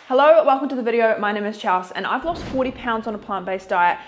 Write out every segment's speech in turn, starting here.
Hello, welcome to the video. My name is Charles and I've lost 40 pounds on a plant-based diet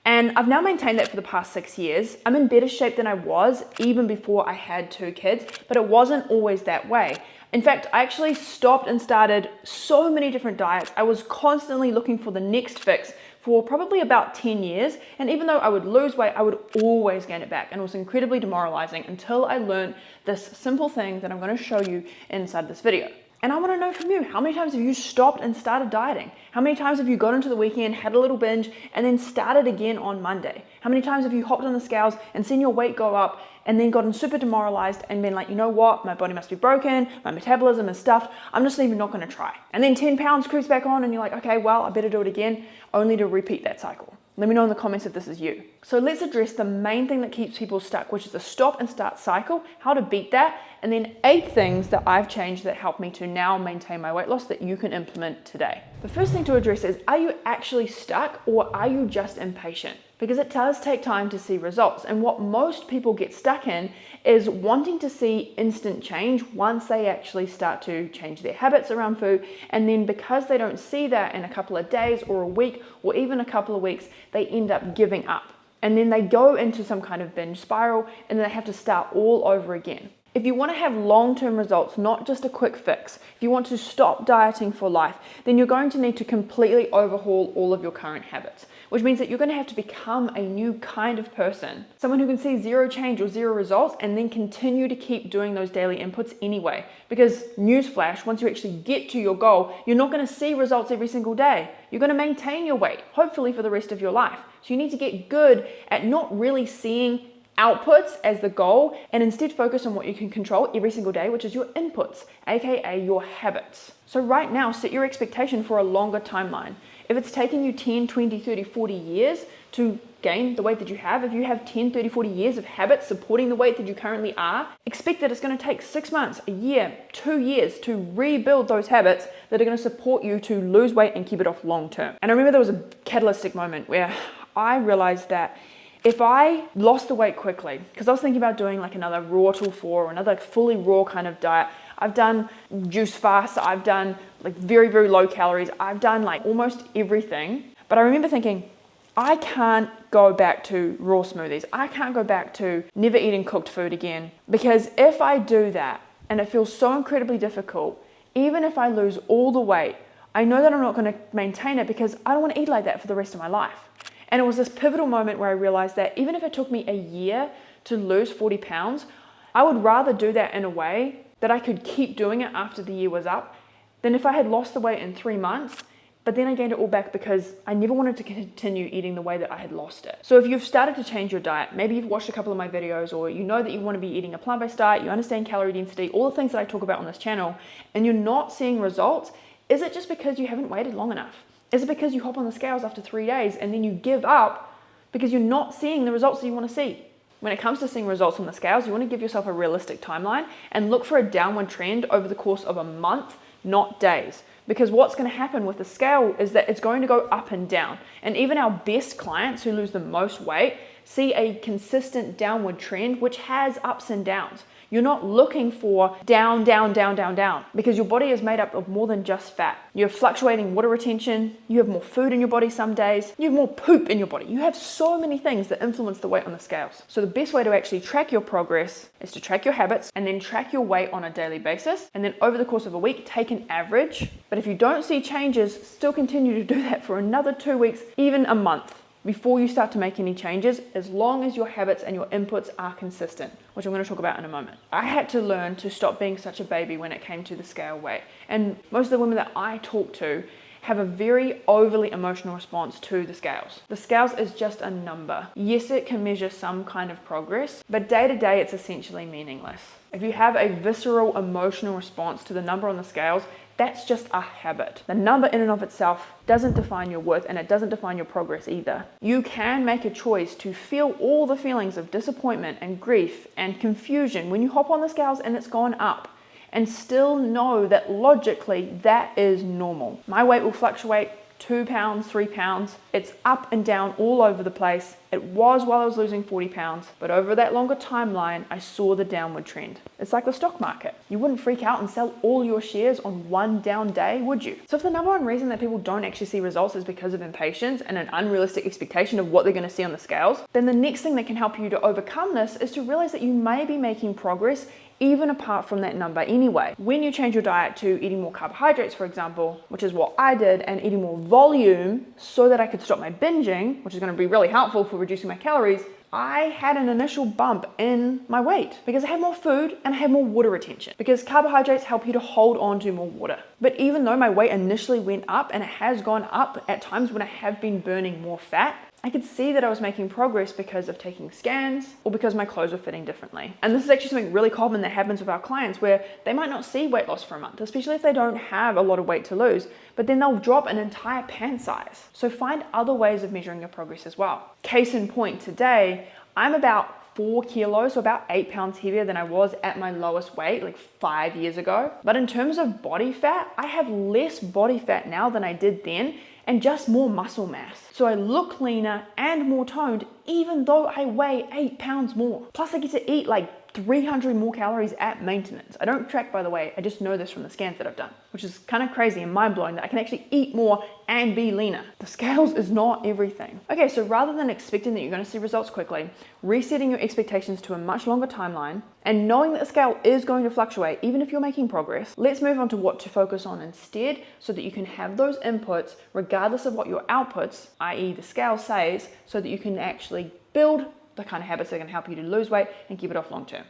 and I've now maintained that for the past 6 years. I'm in better shape than I was even before I had 2 kids, but it wasn't always that way. In fact, I actually stopped and started so many different diets. I was constantly looking for the next fix for probably about 10 years. And even though I would lose weight, I would always gain it back. And it was incredibly demoralizing until I learned this simple thing that I'm going to show you inside this video. And I want to know from you, how many times have you stopped and started dieting? How many times have you got into the weekend, had a little binge, and then started again on Monday? How many times have you hopped on the scales and seen your weight go up and then gotten super demoralized and been like, you know what, my body must be broken, my metabolism is stuffed, I'm just even not going to try. And then 10 pounds creeps back on and you're like, okay, well, I better do it again, only to repeat that cycle. Let me know in the comments if this is you. So let's address the main thing that keeps people stuck, which is the stop and start cycle, how to beat that, and then 8 things that I've changed that help me to now maintain my weight loss that you can implement today. The first thing to address is, are you actually stuck or are you just impatient? Because it does take time to see results. And what most people get stuck in is wanting to see instant change once they actually start to change their habits around food. And then because they don't see that in a couple of days or a week or even a couple of weeks, they end up giving up. And then they go into some kind of binge spiral and then they have to start all over again. If you want to have long-term results, not just a quick fix, if you want to stop dieting for life, then you're going to need to completely overhaul all of your current habits, which means that you're going to have to become a new kind of person, someone who can see 0 change or 0 results and then continue to keep doing those daily inputs anyway. Because newsflash, once you actually get to your goal, you're not going to see results every single day. You're going to maintain your weight, hopefully for the rest of your life. So you need to get good at not really seeing outputs as the goal and instead focus on what you can control every single day, which is your inputs, aka your habits. So right now, set your expectation for a longer timeline. If it's taking you 10, 20, 30, 40 years to gain the weight that you have, if you have 10, 30, 40 years of habits supporting the weight that you currently are, expect that it's going to take 6 months, a year, 2 years to rebuild those habits that are going to support you to lose weight and keep it off long term. And I remember there was a catalytic moment where I realized that if I lost the weight quickly, because I was thinking about doing like another raw till 4 or another fully raw kind of diet. I've done juice fasts, I've done like very, very low calories. I've done like almost everything. But I remember thinking, I can't go back to raw smoothies. I can't go back to never eating cooked food again. Because if I do that and it feels so incredibly difficult, even if I lose all the weight, I know that I'm not going to maintain it because I don't want to eat like that for the rest of my life. And it was this pivotal moment where I realized that even if it took me a year to lose 40 pounds, I would rather do that in a way that I could keep doing it after the year was up than if I had lost the weight in 3 months, but then I gained it all back because I never wanted to continue eating the way that I had lost it. So if you've started to change your diet, maybe you've watched a couple of my videos or you know that you want to be eating a plant-based diet, you understand calorie density, all the things that I talk about on this channel, and you're not seeing results, is it just because you haven't waited long enough? Is it because you hop on the scales after 3 days and then you give up because you're not seeing the results that you want to see? When it comes to seeing results on the scales, you want to give yourself a realistic timeline and look for a downward trend over the course of a month, not days. Because what's going to happen with the scale is that it's going to go up and down. And even our best clients who lose the most weight see a consistent downward trend, which has ups and downs. You're not looking for down, down, down, down, down, because your body is made up of more than just fat. You have fluctuating water retention, you have more food in your body some days, you have more poop in your body. You have so many things that influence the weight on the scales. So the best way to actually track your progress is to track your habits and then track your weight on a daily basis. And then over the course of a week, take an average. But if you don't see changes, still continue to do that for another 2 weeks, even a month, before you start to make any changes, as long as your habits and your inputs are consistent, which I'm going to talk about in a moment. I had to learn to stop being such a baby when it came to the scale weight. And most of the women that I talk to have a very overly emotional response to the scales. The scales is just a number. Yes, it can measure some kind of progress, but day to day, it's essentially meaningless. If you have a visceral emotional response to the number on the scales, that's just a habit. The number in and of itself doesn't define your worth and it doesn't define your progress either. You can make a choice to feel all the feelings of disappointment and grief and confusion when you hop on the scales and it's gone up, and still know that logically that is normal. My weight will fluctuate 2 pounds, 3 pounds. It's up and down all over the place. It was while I was losing 40 pounds, but over that longer timeline, I saw the downward trend. It's like the stock market. You wouldn't freak out and sell all your shares on one down day, would you? So if the number one reason that people don't actually see results is because of impatience and an unrealistic expectation of what they're going to see on the scales, then the next thing that can help you to overcome this is to realize that you may be making progress even apart from that number anyway. When you change your diet to eating more carbohydrates, for example, which is what I did, and eating more volume so that I could stop my binging, which is going to be really helpful for reducing my calories, I had an initial bump in my weight because I had more food and I had more water retention, because carbohydrates help you to hold on to more water. But even though my weight initially went up, and it has gone up at times when I have been burning more fat, I could see that I was making progress because of taking scans or because my clothes were fitting differently. And this is actually something really common that happens with our clients, where they might not see weight loss for a month, especially if they don't have a lot of weight to lose, but then they'll drop an entire pant size. So find other ways of measuring your progress as well. Case in point, today, I'm about 4 kilos, so about 8 pounds heavier than I was at my lowest weight like 5 years ago. But in terms of body fat, I have less body fat now than I did then, and just more muscle mass. So I look leaner and more toned, even though I weigh 8 pounds more. Plus I get to eat like 300 more calories at maintenance. I don't track, by the way, I just know this from the scans that I've done, which is kind of crazy and mind-blowing that I can actually eat more and be leaner. The scales is not everything. Okay, so rather than expecting that you're going to see results quickly, resetting your expectations to a much longer timeline, and knowing that the scale is going to fluctuate even if you're making progress, let's move on to what to focus on instead so that you can have those inputs regardless of what your outputs, i.e. the scale, says, so that you can actually build the kind of habits that can help you to lose weight and keep it off long term.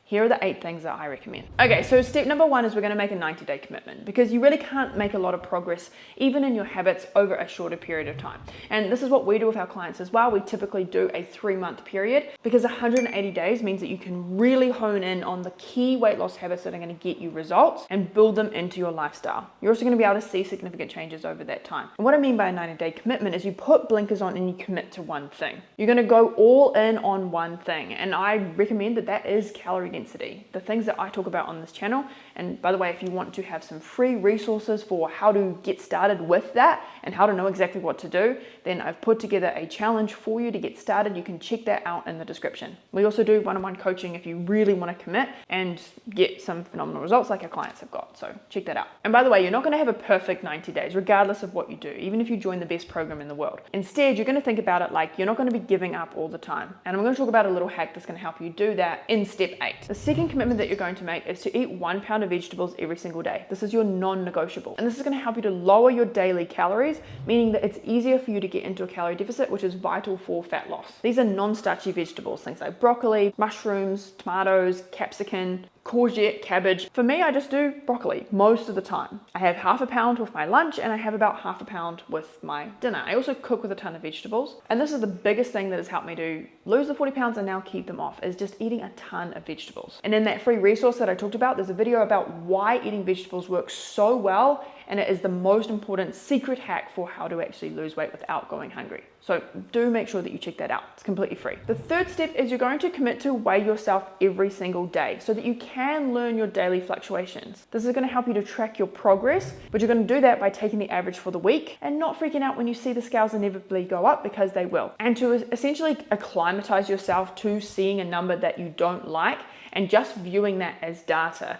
Here are the 8 things that I recommend. Okay, so step number 1 is we're gonna make a 90-day commitment, because you really can't make a lot of progress even in your habits over a shorter period of time. And this is what we do with our clients as well. We typically do a 3-month period, because 180 days means that you can really hone in on the key weight loss habits that are gonna get you results and build them into your lifestyle. You're also gonna be able to see significant changes over that time. And what I mean by a 90-day commitment is you put blinkers on and you commit to one thing. You're gonna go all in on one thing. And I recommend that is calorie density, the things that I talk about on this channel. And by the way, if you want to have some free resources for how to get started with that and how to know exactly what to do, then I've put together a challenge for you to get started. You can check that out in the description. We also do one-on-one coaching if you really want to commit and get some phenomenal results like our clients have got. So check that out. And by the way, you're not going to have a perfect 90 days regardless of what you do, even if you join the best program in the world. Instead, you're going to think about it like you're not going to be giving up all the time. And I'm going to talk about a little hack that's going to help you do that in step 8. The second commitment that you're going to make is to eat 1 pound of vegetables every single day. This is your non-negotiable. And this is going to help you to lower your daily calories, meaning that it's easier for you to get into a calorie deficit, which is vital for fat loss. These are non-starchy vegetables, things like broccoli, mushrooms, tomatoes, capsicum, courgette, cabbage. For me, I just do broccoli most of the time. I have half a pound with my lunch and I have about half a pound with my dinner. I also cook with a ton of vegetables. And this is the biggest thing that has helped me to lose the 40 pounds and now keep them off, is just eating a ton of vegetables. And in that free resource that I talked about, there's a video about why eating vegetables works so well, and it is the most important secret hack for how to actually lose weight without going hungry. So do make sure that you check that out. It's completely free. The third step is you're going to commit to weigh yourself every single day so that you can learn your daily fluctuations. This is going to help you to track your progress, but you're going to do that by taking the average for the week and not freaking out when you see the scales inevitably go up, because they will. And to essentially acclimatize yourself to seeing a number that you don't like and just viewing that as data.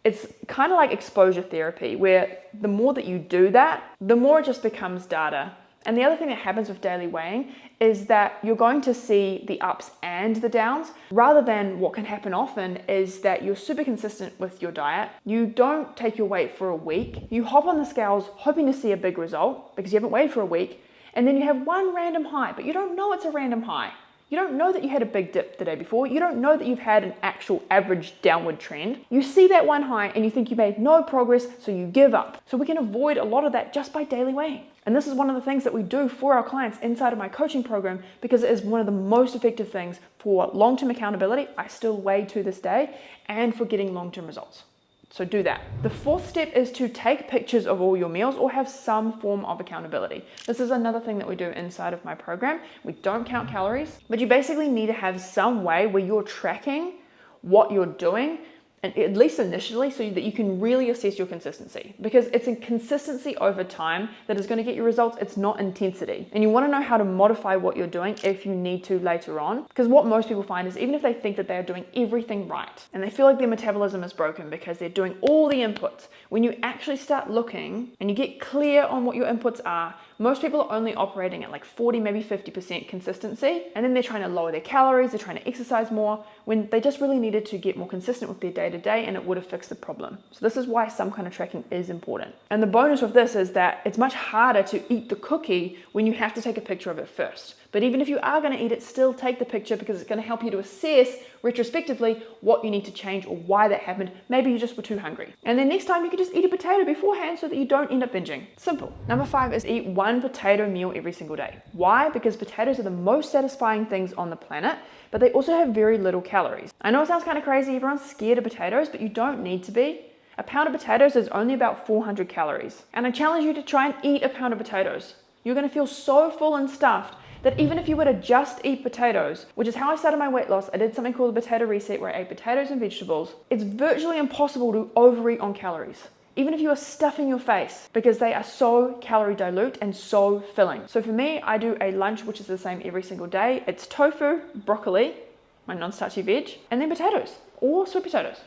It's kind of like exposure therapy, where the more that you do that, the more it just becomes data. And the other thing that happens with daily weighing is that you're going to see the ups and the downs, rather than what can happen often is that you're super consistent with your diet. You don't take your weight for a week. You hop on the scales hoping to see a big result because you haven't weighed for a week. And then you have one random high, but you don't know it's a random high. You don't know that you had a big dip the day before. You don't know that you've had an actual average downward trend. You see that one high and you think you made no progress, so you give up. So we can avoid a lot of that just by daily weighing. And this is one of the things that we do for our clients inside of my coaching program, because it is one of the most effective things for long-term accountability. I still weigh to this day, and for getting long-term results. So do that. The fourth step is to take pictures of all your meals or have some form of accountability. This is another thing that we do inside of my program. We don't count calories, but you basically need to have some way where you're tracking what you're doing at least initially, so that you can really assess your consistency. Because it's a consistency over time that is going to get you results. It's not intensity. And you want to know how to modify what you're doing if you need to later on. Because what most people find is even if they think that they are doing everything right and they feel like their metabolism is broken because they're doing all the inputs, when you actually start looking and you get clear on what your inputs are, most people are only operating at like 40, maybe 50% consistency, and then they're trying to lower their calories, they're trying to exercise more, when they just really needed to get more consistent with their day-to-day, and it would have fixed the problem. So this is why some kind of tracking is important. And the bonus with this is that it's much harder to eat the cookie when you have to take a picture of it first. But even if you are going to eat it, still take the picture, because it's going to help you to assess retrospectively what you need to change or why that happened. Maybe you just were too hungry. And then next time you can just eat a potato beforehand so that you don't end up binging. Simple. Number 5 is eat one potato meal every single day. Why? Because potatoes are the most satisfying things on the planet, but they also have very little calories. I know it sounds kind of crazy, everyone's scared of potatoes, but you don't need to be. A pound of potatoes is only about 400 calories. And I challenge you to try and eat a pound of potatoes. You're going to feel so full and stuffed that even if you were to just eat potatoes, which is how I started my weight loss, I did something called the potato reset where I ate potatoes and vegetables, it's virtually impossible to overeat on calories. Even if you are stuffing your face, because they are so calorie dilute and so filling. So for me, I do a lunch which is the same every single day. It's tofu, broccoli, my non-starchy veg, and then potatoes or sweet potatoes.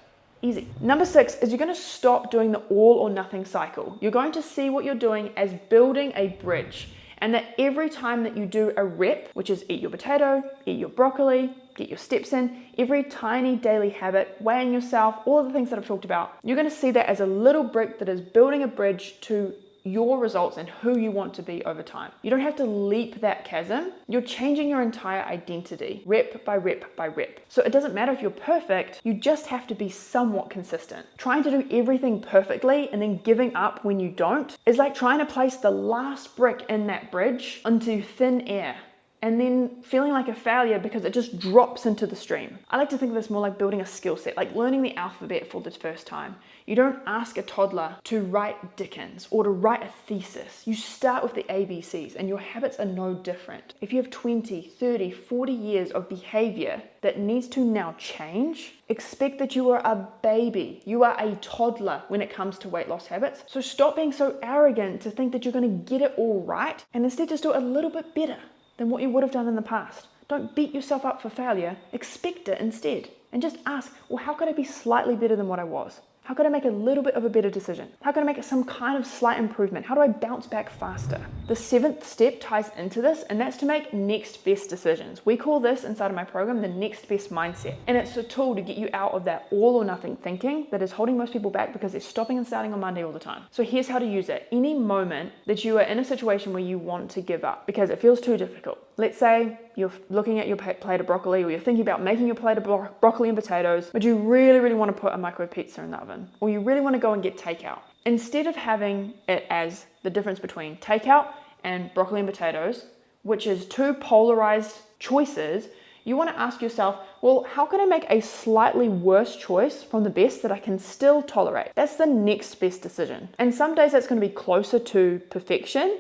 Easy. Number 6 is you're going to stop doing the all or nothing cycle. You're going to see what you're doing as building a bridge. And that every time that you do a rep, which is eat your potato, eat your broccoli, get your steps in, every tiny daily habit, weighing yourself, all of the things that I've talked about, you're going to see that as a little brick that is building a bridge to your results and who you want to be over time. You don't have to leap that chasm. You're changing your entire identity, rep by rep by rep. So it doesn't matter if you're perfect, you just have to be somewhat consistent. Trying to do everything perfectly and then giving up when you don't is like trying to place the last brick in that bridge into thin air and then feeling like a failure because it just drops into the stream. I like to think of this more like building a skill set, like learning the alphabet for the first time. You don't ask a toddler to write Dickens or to write a thesis. You start with the ABCs, and your habits are no different. If you have 20, 30, 40 years of behavior that needs to now change, expect that you are a baby. You are a toddler when it comes to weight loss habits. So stop being so arrogant to think that you're going to get it all right, and instead just do it a little bit better than what you would have done in the past. Don't beat yourself up for failure, expect it instead. And just ask, well, how could I be slightly better than what I was? How could I make a little bit of a better decision? How can I make some kind of slight improvement? How do I bounce back faster? The 7th step ties into this, and that's to make next best decisions. We call this inside of my program the next best mindset. And it's a tool to get you out of that all or nothing thinking that is holding most people back because they're stopping and starting on Monday all the time. So here's how to use it. Any moment that you are in a situation where you want to give up because it feels too difficult. Let's say you're looking at your plate of broccoli, or you're thinking about making your plate of broccoli and potatoes, but you really, really want to put a microwave pizza in the oven, or you really want to go and get takeout. Instead of having it as the difference between takeout and broccoli and potatoes, which is two polarized choices, you want to ask yourself, well, how can I make a slightly worse choice from the best that I can still tolerate? That's the next best decision. And some days that's going to be closer to perfection,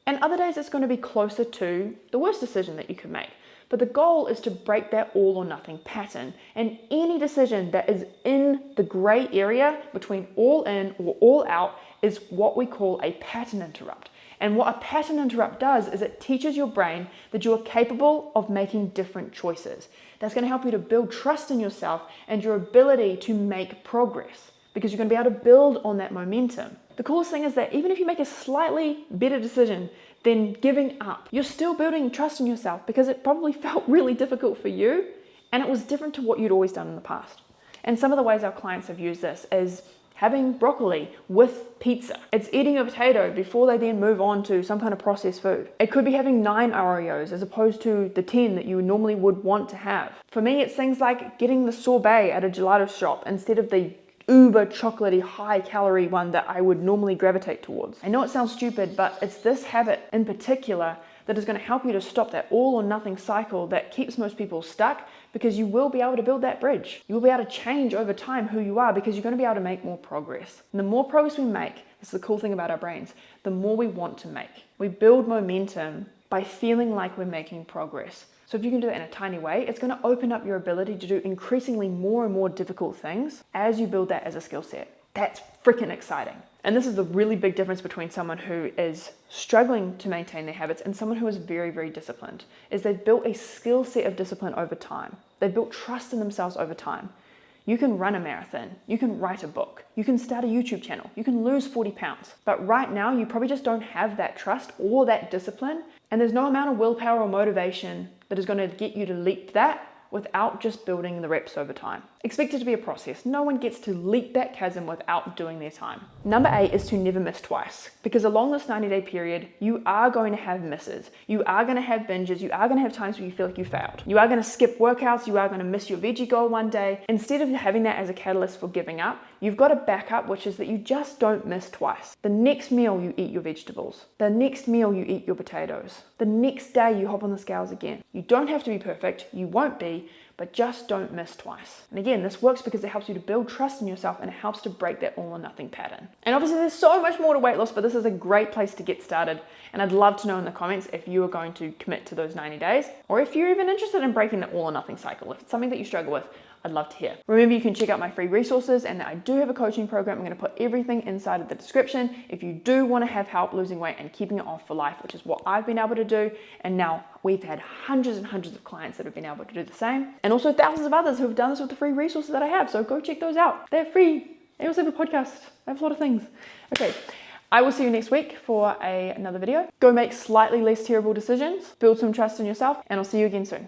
and other days it's going to be closer to the worst decision that you could make. But the goal is to break that all or nothing pattern. And any decision that is in the gray area between all in or all out is what we call a pattern interrupt. And what a pattern interrupt does is it teaches your brain that you are capable of making different choices. That's going to help you to build trust in yourself and your ability to make progress, because you're going to be able to build on that momentum. The coolest thing is that even if you make a slightly better decision than giving up, you're still building trust in yourself, because it probably felt really difficult for you and it was different to what you'd always done in the past. And some of the ways our clients have used this is having broccoli with pizza. It's eating a potato before they then move on to some kind of processed food. It could be having 9 Oreos as opposed to the 10 that you normally would want to have. For me, it's things like getting the sorbet at a gelato shop instead of the uber chocolatey high calorie one that I would normally gravitate towards. I know it sounds stupid, but it's this habit in particular that is going to help you to stop that all or nothing cycle that keeps most people stuck, because you will be able to build that bridge. You will be able to change over time who you are, because you're going to be able to make more progress. And the more progress we make, this is the cool thing about our brains, the more we want to make. We build momentum by feeling like we're making progress. So if you can do that in a tiny way, it's going to open up your ability to do increasingly more and more difficult things as you build that as a skill set. That's freaking exciting. And this is the really big difference between someone who is struggling to maintain their habits and someone who is very, very disciplined, is they've built a skill set of discipline over time. They've built trust in themselves over time. You can run a marathon, you can write a book, you can start a YouTube channel, you can lose 40 pounds. But right now, you probably just don't have that trust or that discipline, and there's no amount of willpower or motivation that is going to get you to leap that without just building the reps over time. Expect it to be a process. No one gets to leap that chasm without doing their time. Number 8 is to never miss twice, because along this 90-day period, you are going to have misses. You are going to have binges. You are going to have times where you feel like you failed. You are going to skip workouts. You are going to miss your veggie goal one day. Instead of having that as a catalyst for giving up, you've got a backup, which is that you just don't miss twice. The next meal you eat your vegetables. The next meal you eat your potatoes. The next day you hop on the scales again. You don't have to be perfect. You won't be, but just don't miss twice. And again, this works because it helps you to build trust in yourself and it helps to break that all or nothing pattern. And obviously there's so much more to weight loss, but this is a great place to get started. And I'd love to know in the comments if you are going to commit to those 90 days, or if you're even interested in breaking the all or nothing cycle. If it's something that you struggle with, I'd love to hear. Remember, you can check out my free resources, and I do have a coaching program. I'm going to put everything inside of the description if you do want to have help losing weight and keeping it off for life, which is what I've been able to do. And now we've had hundreds and hundreds of clients that have been able to do the same, and also thousands of others who have done this with the free resources that I have. So go check those out. They're free. I also have a podcast. I have a lot of things. Okay. I will see you next week for another video. Go make slightly less terrible decisions, build some trust in yourself, and I'll see you again soon.